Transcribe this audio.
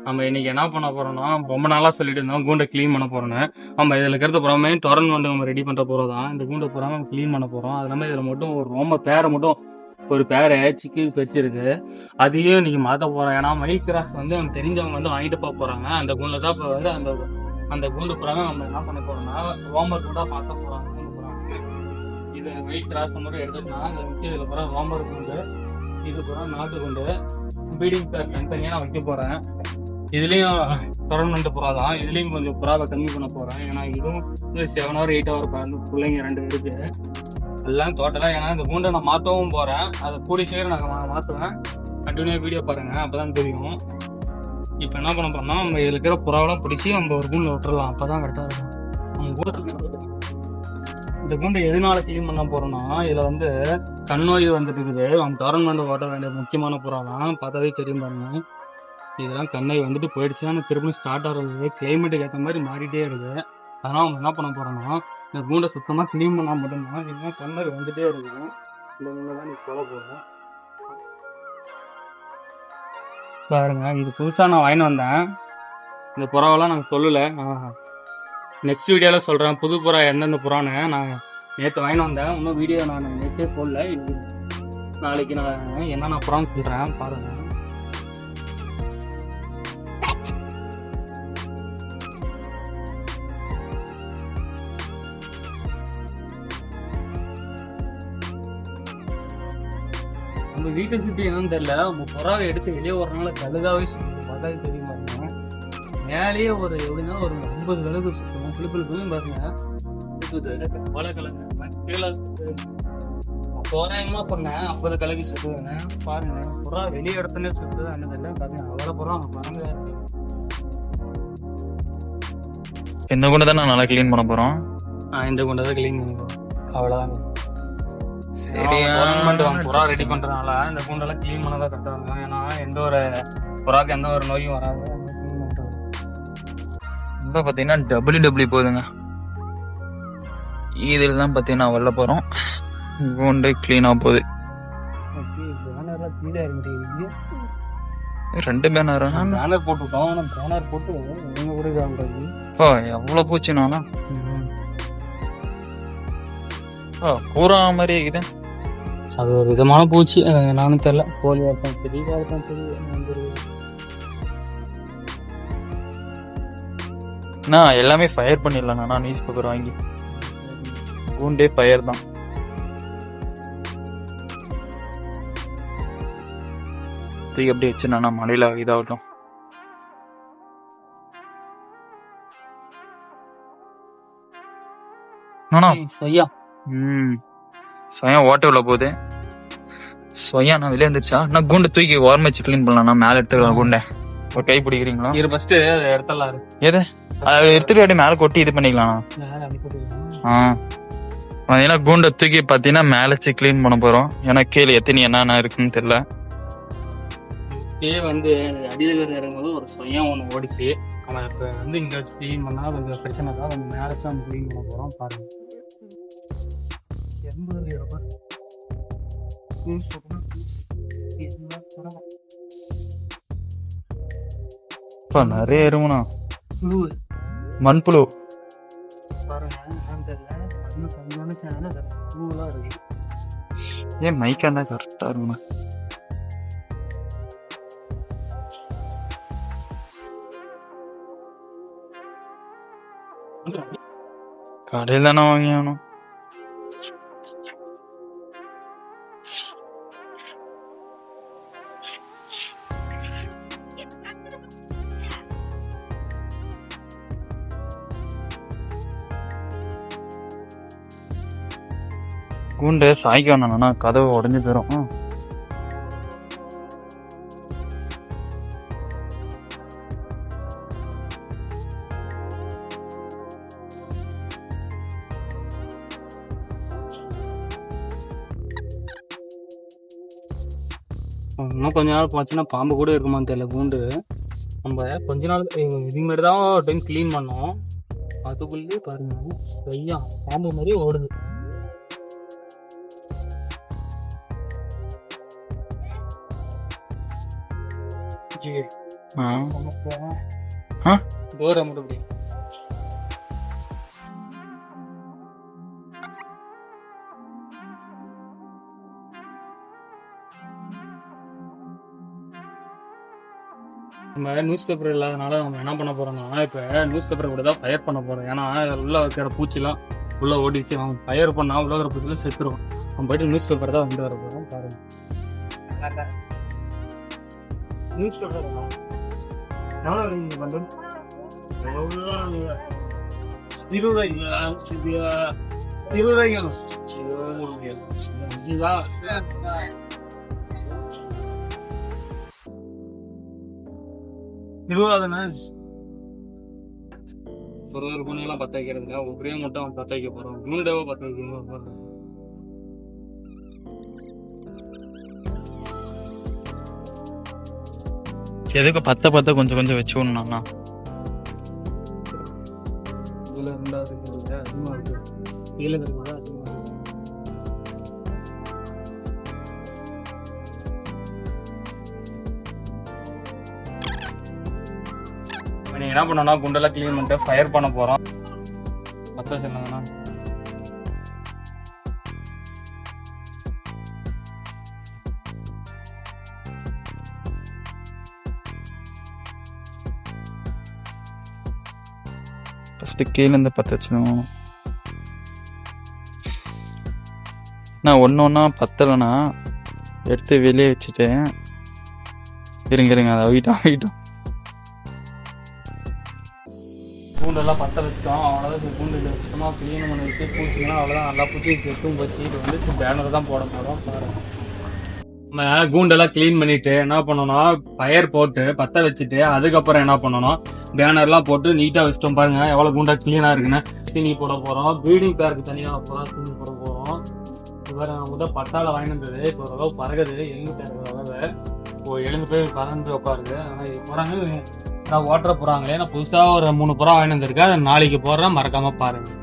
நம்ம இன்னைக்கு என்ன பண்ண போறோம்னா, ரொம்ப நாளா சொல்லிட்டு இருந்தோம் கூண்டை க்ளீன் பண்ண போறோம்னு. நம்ம இதில் இருக்கிறது புறாமே டொரன் வந்து நம்ம ரெடி பண்ணுற போகிறோம் தான். இந்த கூண்டை புறாம நம்ம க்ளீன் பண்ண போகிறோம். அது இல்லாமல் இதில் மட்டும் ஒரு ரொம்ப பேரை மட்டும் ஒரு பேரை சிக்கன் பெருசிருக்கு. அதையும் இன்னைக்கு மாற்ற போகிறோம். ஏன்னா மயில் கிராஸ் வந்து அவங்க தெரிஞ்சவங்க வந்து வாங்கிட்டு போக போகிறாங்க. அந்த கூண்டில் தான் இப்போ வந்து அந்த கூண்டு புறாம நம்ம என்ன பண்ண போகிறோம்னா ரோமர் கூட மாற்ற போகிறாங்க. இது மயில் கிராஸ் மட்டும் எடுத்துட்டுனா இந்த இதில் பூரா ரோமர் கூண்டு, இது பூரா நாட்டு கூண்டு, பீடிங் பேர் தனித்தனியாக நான் வைக்க போகிறேன். இதுலேயும் டொரன்மெண்ட் புறா தான். இதுலேயும் கொஞ்சம் புறாவை கம்மி பண்ண போகிறேன். ஏன்னா இதுவும் 7 hour 8 hour அந்த பிள்ளைங்க 2 இருக்கு எல்லாம் டோட்டலாக. ஏன்னா இந்த கூண்டை நான் மாற்றவும் போகிறேன். அதை கூடி சீக்கிரம் நாங்கள் மாற்றுவேன். கண்டினியூவாக வீடியோ பாருங்கள், அப்போ தான் தெரியும். இப்போ என்ன பண்ண போகிறோம்னா நம்ம இதில் இருக்கிற புறாவெல்லாம் பிடிச்சி நம்ம ஒரு கூண்டில் விட்டுறலாம். அப்போ தான் கரெக்டாக இருக்கும். நம்ம கூண்டு இந்த கூண்டை எதனால க்ளீன் பண்ண போகிறோம்னா இதில் வந்து கண்ணோய் வந்துட்டு இருக்குது. அவங்க டொரன்மெண்ட் ஓட்ட வேண்டிய முக்கியமான புறாலாம் பார்த்தாவே தெரியும் பாருங்க. இதெல்லாம் கண்ணாய் வந்துட்டு போயிடுச்சுன்னா திரும்ப ஸ்டார்ட் ஆகிறது கிளைமேட்டுக்கு ஏற்ற மாதிரி மாறிட்டே இருக்குது. அதனால் அவங்க என்ன பண்ண போகிறோன்னா இந்த கூண்டை சுத்தமாக க்ளீன் பண்ணால் மட்டும்தான். இல்லைன்னா கண்ணாய் வந்துகிட்டே இருக்கும். இந்த தான் நீ சொல்ல போகிறோம் பாருங்க. இது புதுசாக நான் வாங்கிட்டு வந்தேன். இந்த புறாவெல்லாம் நாங்கள் சொல்லலை. நெக்ஸ்ட் வீடியோவில் சொல்கிறேன் புது புறா எந்தெந்த புறான்னு. நான் நேற்று வாங்கிட்டு வந்தேன். இன்னும் வீடியோ நான் நேற்றே போடல. நாளைக்கு நான் என்னென்ன புறான்னு சொல்கிறேன் பாருங்கள். நம்ம வீட்டை சுற்றி என்னன்னு தெரியல. நம்ம புறாவை எடுத்து வெளியே வரனால கழுகாவே சுற்றுது. பார்த்தாவே தெரியும் பாருங்க. மேலேயே ஒரு எப்படின்னா ஒரு 50 கழுகு சுற்றணும். புளிப்புன்னு பாருங்க. கோலை கலங்க கீழே தோராயமா பண்ணேன் 50 கலவி சுற்றுவேங்க. பாருங்க புறா வெளியே இடத்துலேயே சுற்றுது. அந்த பாருங்க அவ்வளோ புறா அவங்க பறந்து இருக்கு. இந்த குண்டை தான் நான் நல்லா க்ளீன் பண்ண போகிறோம். இந்த குண்டை தான் க்ளீன் பண்ண போகிறோம். அவ்வளோதாங்க. சரி, புறா ரெடி பண்றதுனால இந்த கூண்டெல்லாம் க்ளீன் பண்ணதான் கரெக்டாக இருக்கும். ஏன்னா எந்த ஒரு புறாக்கு எந்த ஒரு நோயும் வராது. இப்போ பார்த்தீங்கன்னா WW போகுதுங்க. இதில் தான் பார்த்தீங்கன்னா வெளில போகிறோம். கூண்டு க்ளீனாக போகுது. 2 பேனர் போட்டுவிட்டோம். ஆனால் பேனர் போட்டு எவ்வளோ பூச்சினாலும் கூறா மாதிரி இருக்குது. அது ஒரு விதமான பூச்சி. நானும் தெரியல. கோழி வளர்த்தேன் சரி, வளர்த்தேன் சரி. நான் எல்லாமே ஃபயர் பண்ணிடலாம். நான் நியூஸ் பேப்பர் வாங்கி கூண்டே ஃபயர் தான். தூக்கி அப்படியே வச்சு நான் மழையில இதாகட்டும். சொய்யா சொயா ஓட்ட உள்ள போகுது. சொயா நான் வெளியே வந்துருச்சா? நான் கூண்டை தூக்கி ஓரமா வச்சு க்ளீன் பண்ணலாம். நான் மேலே எடுத்துக்கலாம். கூண்டை ஒரு கை பிடிக்கிறீங்களா? இது ஃபர்ஸ்ட் எடுத்துடலாம். எதை எடுத்துட்டு அப்படியே மேலே கொட்டி இது பண்ணிக்கலாம். ஏன்னா கூண்டை தூக்கி பார்த்தீங்கன்னா மேலே வச்சு க்ளீன் பண்ண போகிறோம். ஏன்னா கீழே எத்தனை என்னென்ன இருக்குன்னு தெரியல. வந்து அடியில் இறங்கும்போது ஒரு சொய்யா ஒன்று ஓடிச்சு. அவன் இப்போ வந்து இங்கே வச்சு க்ளீன் பண்ணால் கொஞ்சம் பிரச்சனை தான். கொஞ்சம் மேலே வச்சு நம்ம க்ளீன் பண்ண போகிறோம். பாருங்க நிறைய எருமனா மண்புழு ஏன் மைக்காண்டா கரெக்டா இருக்குண்ணா. கடையில் தானே வாங்கியானோ. கூண்டை சாய்க்க வேணாண்ணா, கதவு உடஞ்சி போயிடும். இன்னும் கொஞ்ச நாள் போச்சுன்னா பாம்பு கூட இருக்குமான்னு தெரியல. கூண்டு நம்ம கொஞ்ச நாள் இதுமாரி தான் ஒரு டைம் க்ளீன் பண்ணோம். அதுக்குள்ளேயே பாருங்க ஐயா பாம்பு மாதிரியே ஓடுது. டோரை மட்டும் இப்படி நம்ம நியூஸ் பேப்பர் இல்லாதனால நம்ம என்ன பண்ண போறோம்னா இப்போ நியூஸ் பேப்பர் கூட தான் ஃபயர் பண்ண போறோம். ஏன்னா உள்ள வைக்கிற பூச்சிலாம் உள்ள ஓடிச்சு, அவன் ஃபயர் பண்ணா உள்ள இருக்கிற பூச்சிலாம் செத்துரும். நம்ம போயிட்டு நியூஸ் பேப்பர் தான் வந்து வர போறோம். பாருங்க நியூஸ் பேப்பர் எவ்வளோ வந்து 20 ஒரு குண்டெல்லாம் பத்த வைக்கிறதுல ஒரே மட்டும் பத்த வைக்க போறோம். குண்டவை பத்த வைக்கணும். எதுக்கு பத்த கொஞ்சம் கொஞ்சம் வச்சு விடணும்னா இதுல ரெண்டாவது அதிகமா இருக்கு, கீழே இருக்கிறது அதிகமா இருக்கு. நீங்க என்ன பண்ணோம்னா குண்டெல்லாம் கிளீன் பண்ணிட்டு ஃபயர் பண்ண போறோம். பத்த வச்சிருந்தாங்கண்ணா ஃபர்ஸ்ட் கீழே இருந்து பற்ற வச்சுக்கணும். நான் ஒன்றா பத்தலைண்ணா எடுத்து வெளியே வச்சுட்டேன். இருங்க அதை அவிட்டோம். பூண்டெல்லாம் பற்ற வச்சுட்டோம். அவ்வளோதான் பூண்டு வச்சுட்டோமா க்ளீன் பண்ணி வச்சு பூச்சிங்கன்னா அவ்வளோதான் நல்லா பூச்சி செட்டும் போச்சு. இது வந்து பேனர் தான் போட போகிறோம். நம்ம கூண்டெல்லாம் க்ளீன் பண்ணிட்டு என்ன பண்ணோம்னா ஃபயர் போட்டு பற்ற வச்சுட்டு அதுக்கப்புறம் என்ன பண்ணணும் பேனர்லாம் போட்டு நீட்டாக வச்சிட்டோம். பாருங்க எவ்வளோ கூண்டா க்ளீனாக இருக்குன்னு. தீனி போட போகிறோம். ப்ரீடிங் பேருக்கு தனியாக போகிறோம். தீனி போட போகிறோம். இவர் முதல் பட்டால வாங்கினது இப்போ ஓரளவு பறகுது. எழுந்து பேருக்கிறதாவே இப்போ எழுந்து போய் பறந்து உட்காருது. ஆனால் போகிறாங்க நான் ஓட்டுற போகிறாங்களே. நான் புதுசாக ஒரு 3 புறா வாங்கிட்டு வந்திருக்கேன். அதை நாளைக்கு போடுறேன், மறக்காமல் பாருங்கள்.